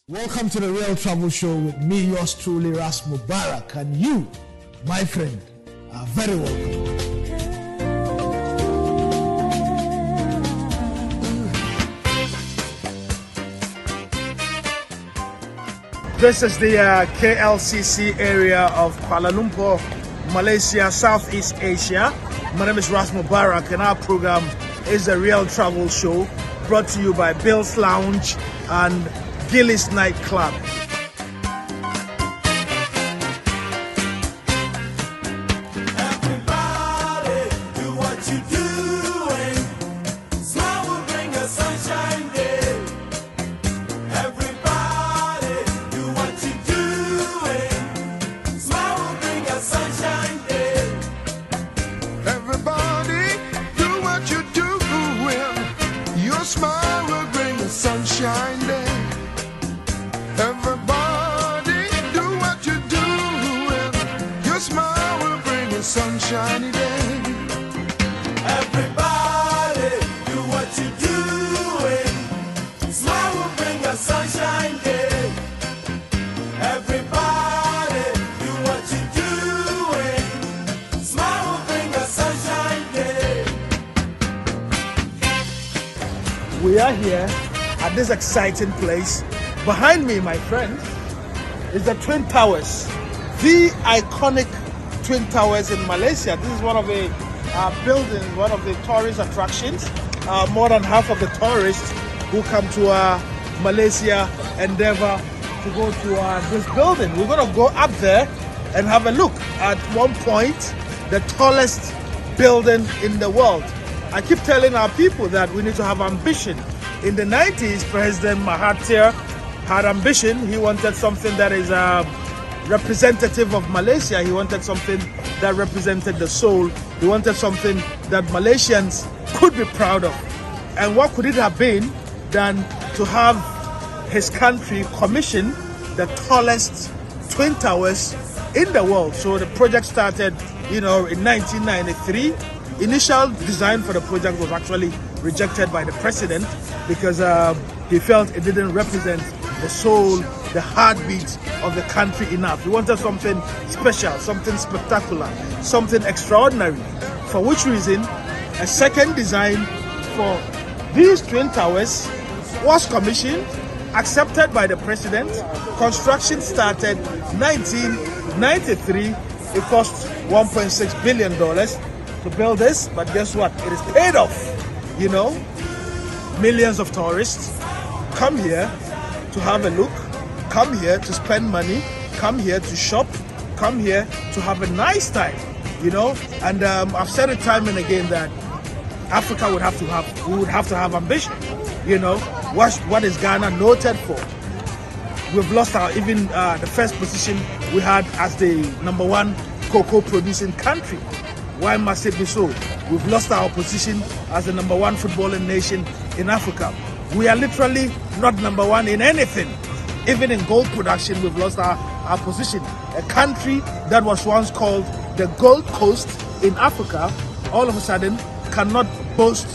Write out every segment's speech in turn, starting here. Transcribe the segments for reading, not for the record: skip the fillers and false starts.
Welcome to the Real Travel Show with me, yours truly, Ras Mubarak, and you, my friend, are very welcome. This is the KLCC area of Kuala Lumpur, Malaysia, Southeast Asia. My name is Ras Mubarak, and our program is the Real Travel Show, brought to you by Bill's Lounge and Gillis Nightclub. Sunshiny day. Everybody, do what you're doing. Smile will bring a sunshine day. Everybody, do what you're doing. Smile will bring a sunshine day. We are here at this exciting place. Behind me, my friend, is the Twin Towers, the iconic Twin Towers in Malaysia. This is one of the buildings, one of the tourist attractions. More than half of the tourists who come to Malaysia endeavor to go to this building. We're going to go up there and have a look at one point, the tallest building in the world. I keep telling our people that we need to have ambition. In the 90s, President Mahathir had ambition. He wanted something that is representative of Malaysia. He wanted something that represented the soul. He wanted something that Malaysians could be proud of. And what could it have been than to have his country commission the tallest Twin Towers in the world? So the project started, in 1993. Initial design for the project was actually rejected by the president because he felt it didn't represent the soul, the heartbeat of the country enough. He wanted something special, something spectacular, something extraordinary. For which reason, a second design for these Twin Towers was commissioned, accepted by the president. Construction started 1993. It cost $1.6 billion to build this, but guess what? It is paid off. Millions of tourists come here to have a look, come here to spend money, come here to shop, come here to have a nice time, And I've said it time and again that Africa would have to have ambition. What is Ghana noted for? We've lost the first position we had as the #1 cocoa producing country. Why must it be so? We've lost our position as the #1 footballing nation in Africa. We are literally not #1 in anything. Even in gold production, we've lost our position. A country that was once called the Gold Coast in Africa, all of a sudden cannot boast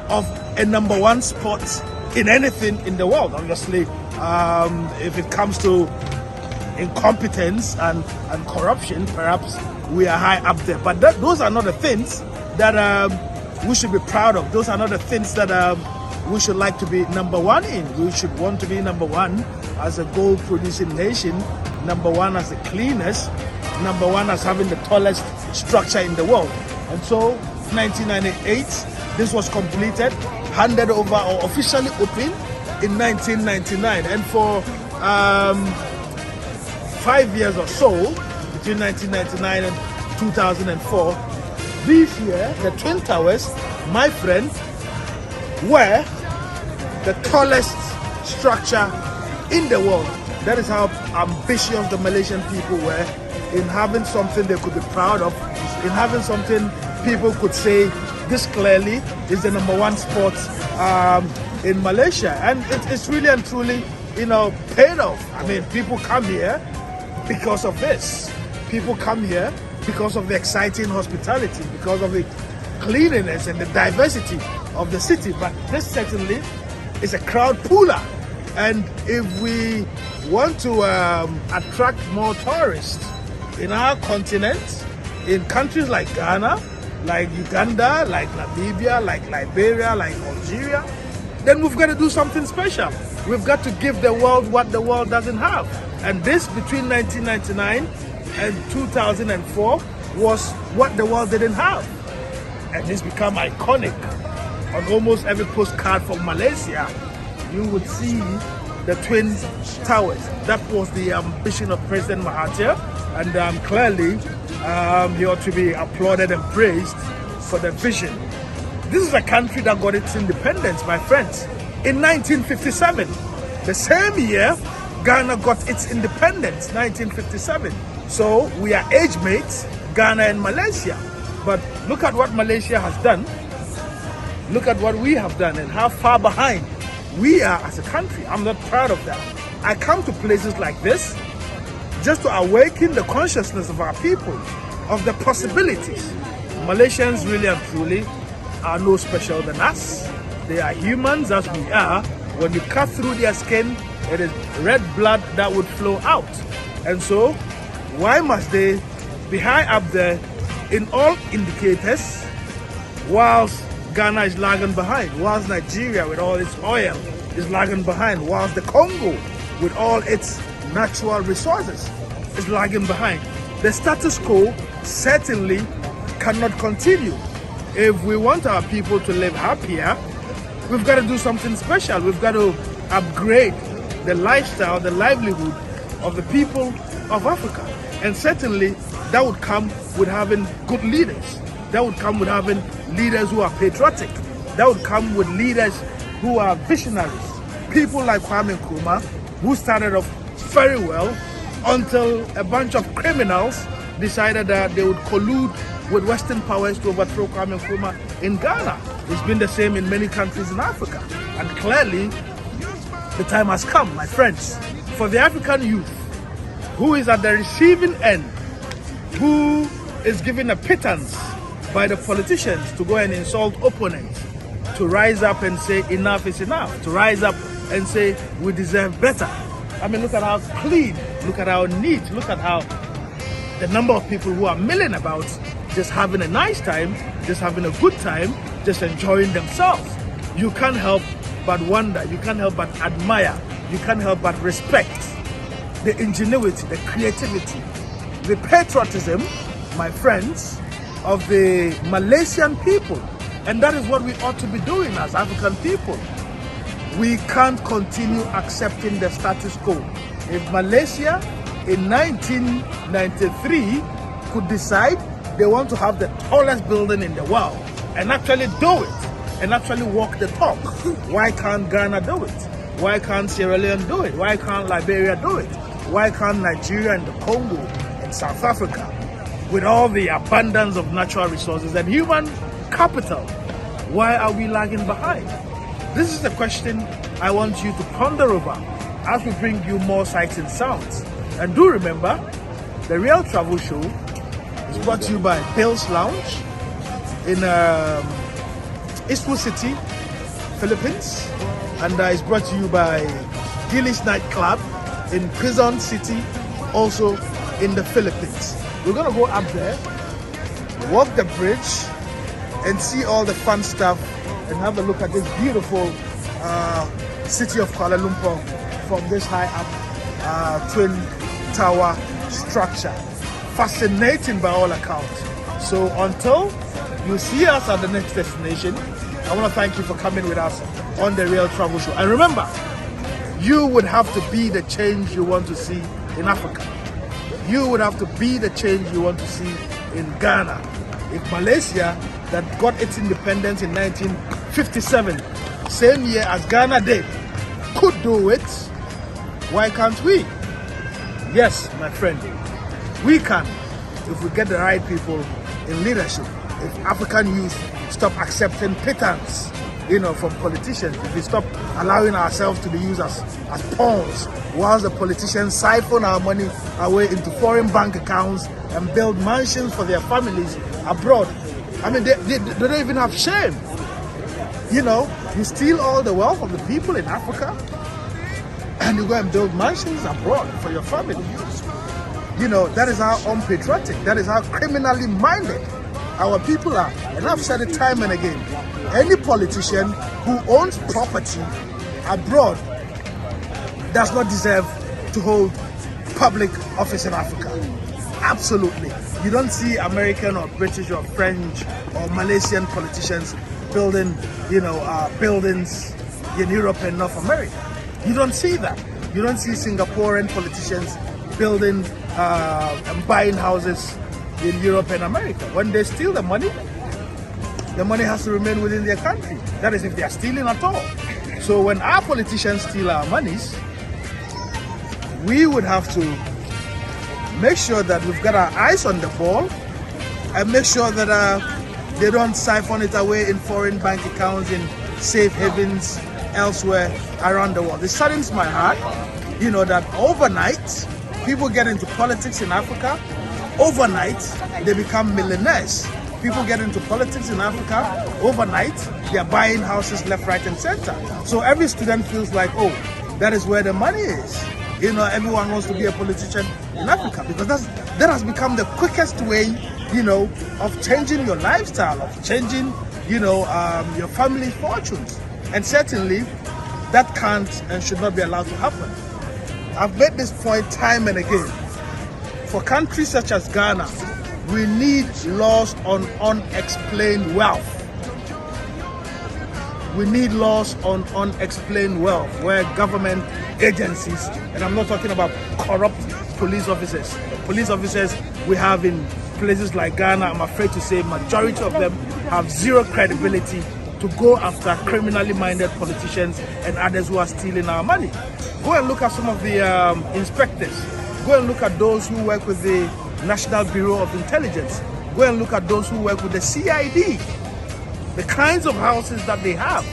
of a #1 spot in anything in the world. Obviously, if it comes to incompetence and corruption, perhaps we are high up there. But those are not the things that we should be proud of. Those are not the things that we should like to be #1 in. We should want to be #1 as a gold producing nation, #1 as the cleanest, #1 as having the tallest structure in the world. And so 1998, this was completed, handed over or officially opened in 1999. And for 5 years or so, between 1999 and 2004, this year, the Twin Towers, my friend, were the tallest structure in the world. That is how ambitious the Malaysian people were in having something they could be proud of, in having something people could say this clearly is the #1 spot in Malaysia. And it's really and truly, paid off. I mean, people come here because of this. People come here because of the exciting hospitality, because of the cleanliness and the diversity of the city. But this certainly is a crowd puller. And if we want to attract more tourists in our continent, in countries like Ghana, like Uganda, like Namibia, like Liberia, like Algeria, then we've got to do something special. We've got to give the world what the world doesn't have. And this, between 1999 and 2004, was what the world didn't have. And it's become iconic. On almost every postcard from Malaysia, you would see the Twin Towers. That was the ambition of President Mahathir, and clearly he ought to be applauded and praised for the vision. This is a country that got its independence, my friends, in 1957. The same year, Ghana got its independence, 1957. So we are age mates, Ghana and Malaysia. But look at what Malaysia has done. Look at what we have done and how far behind we are as a country. I'm not proud of that. I come to places like this just to awaken the consciousness of our people, of the possibilities. Malaysians really and truly are no special than us. They are humans as we are. When you cut through their skin, it is red blood that would flow out. And so, why must they be high up there in all indicators, whilst Ghana is lagging behind, whilst Nigeria with all its oil is lagging behind, whilst the Congo with all its natural resources is lagging behind? The status quo certainly cannot continue. If we want our people to live happier, we've got to do something special. We've got to upgrade the lifestyle, the livelihood of the people of Africa. And certainly that would come with having good leaders. That would come with having leaders who are patriotic. That would come with leaders who are visionaries. People like Kwame Nkrumah, who started off very well until a bunch of criminals decided that they would collude with Western powers to overthrow Kwame Nkrumah in Ghana. It's been the same in many countries in Africa. And clearly, the time has come, my friends, for the African youth who is at the receiving end, who is given a pittance by the politicians to go and insult opponents, to rise up and say enough is enough, to rise up and say we deserve better. I mean, look at how clean, look at how neat, look at how the number of people who are milling about just having a nice time, just having a good time, just enjoying themselves. You can't help but wonder, you can't help but admire, you can't help but respect the ingenuity, the creativity, the patriotism, my friends, of the Malaysian people. And that is what we ought to be doing as African people. We can't continue accepting the status quo. If Malaysia in 1993 could decide they want to have the tallest building in the world and actually do it, and actually walk the talk, why can't Ghana do it? Why can't Sierra Leone do it? Why can't Liberia do it? Why can't Nigeria and the Congo and South Africa, with all the abundance of natural resources and human capital, why are we lagging behind? This is the question I want you to ponder over as we bring you more sights and sounds. And do remember, the Real Travel Show is brought to you by Bill's Lounge in Eastwood City, Philippines, and it's brought to you by Gillies Nightclub in Quezon City, also in the Philippines. We're gonna go up there, walk the bridge, and see all the fun stuff, and have a look at this beautiful city of Kuala Lumpur from this high up twin tower structure. Fascinating by all accounts. So until you see us at the next destination, I want to thank you for coming with us on the Real Travel Show. And remember, you would have to be the change you want to see in Africa. You would have to be the change you want to see in Ghana. If Malaysia, that got its independence in 1957, same year as Ghana did, could do it, why can't we? Yes, my friend, we can if we get the right people in leadership. If African youth stop accepting pittance, from politicians, if we stop allowing ourselves to be used as pawns, whilst the politicians siphon our money away into foreign bank accounts and build mansions for their families abroad. I mean, they don't even have shame. You steal all the wealth of the people in Africa and you go and build mansions abroad for your family. You know, that is how unpatriotic, that is how criminally minded our people are. And I've said it time and again. Any politician who owns property abroad does not deserve to hold public office in Africa. Absolutely. You don't see American or British or French or Malaysian politicians building, buildings in Europe and North America. You don't see that. You don't see Singaporean politicians building and buying houses in Europe and America. When they steal the money has to remain within their country. That is if they are stealing at all. So when our politicians steal our monies, we would have to make sure that we've got our eyes on the ball and make sure that they don't siphon it away in foreign bank accounts, in safe havens elsewhere around the world. It saddens my heart, that overnight, people get into politics in Africa. Overnight, they become millionaires. People get into politics in Africa. Overnight, they are buying houses left, right, and center. So every student feels like, oh, that is where the money is. Everyone wants to be a politician in Africa because that has become the quickest way, of changing your lifestyle, of changing, your family's fortunes. And certainly, that can't and should not be allowed to happen. I've made this point time and again. For countries such as Ghana, we need laws on unexplained wealth. We need laws on unexplained wealth where government agencies, and I'm not talking about corrupt police officers. Police officers we have in places like Ghana, I'm afraid to say majority of them have zero credibility to go after criminally minded politicians and others who are stealing our money. Go and look at some of the inspectors. Go and look at those who work with the National Bureau of Intelligence. Go and look at those who work with the CID. The kinds of houses that they have.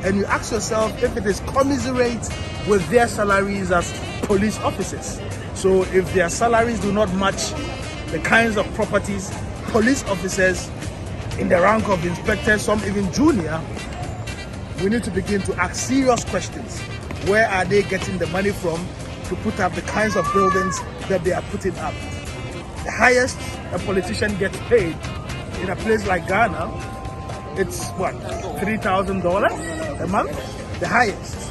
And you ask yourself if it is commensurate with their salaries as police officers. So if their salaries do not match the kinds of properties police officers in the rank of inspectors, some even junior, we need to begin to ask serious questions. Where are they getting the money from to put up the kinds of buildings that they are putting up? The highest a politician gets paid in a place like Ghana, it's what, $3,000 a month? The highest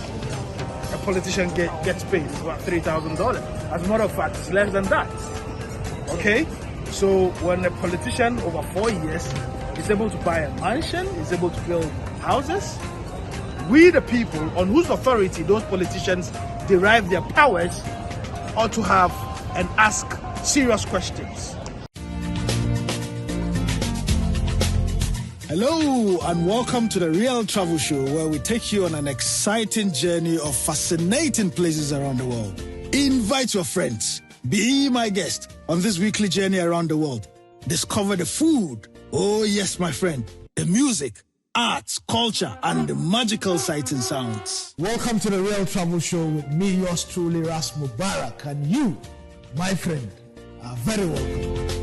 a politician gets paid is about $3,000. As a matter of fact, it's less than that. Okay? So when a politician over 4 years is able to buy a mansion, is able to build houses, we the people on whose authority those politicians derive their powers ought to have and ask serious questions. Hello and welcome to the Real Travel Show, where we take you on an exciting journey of fascinating places around the world. Invite your friends. Be my guest on this weekly journey around the world. Discover the food. Oh yes, my friend. The music, arts, culture, and the magical sights and sounds. Welcome to the Real Travel Show with me, yours truly, Ras Mubarak. And you, my friend, are very welcome.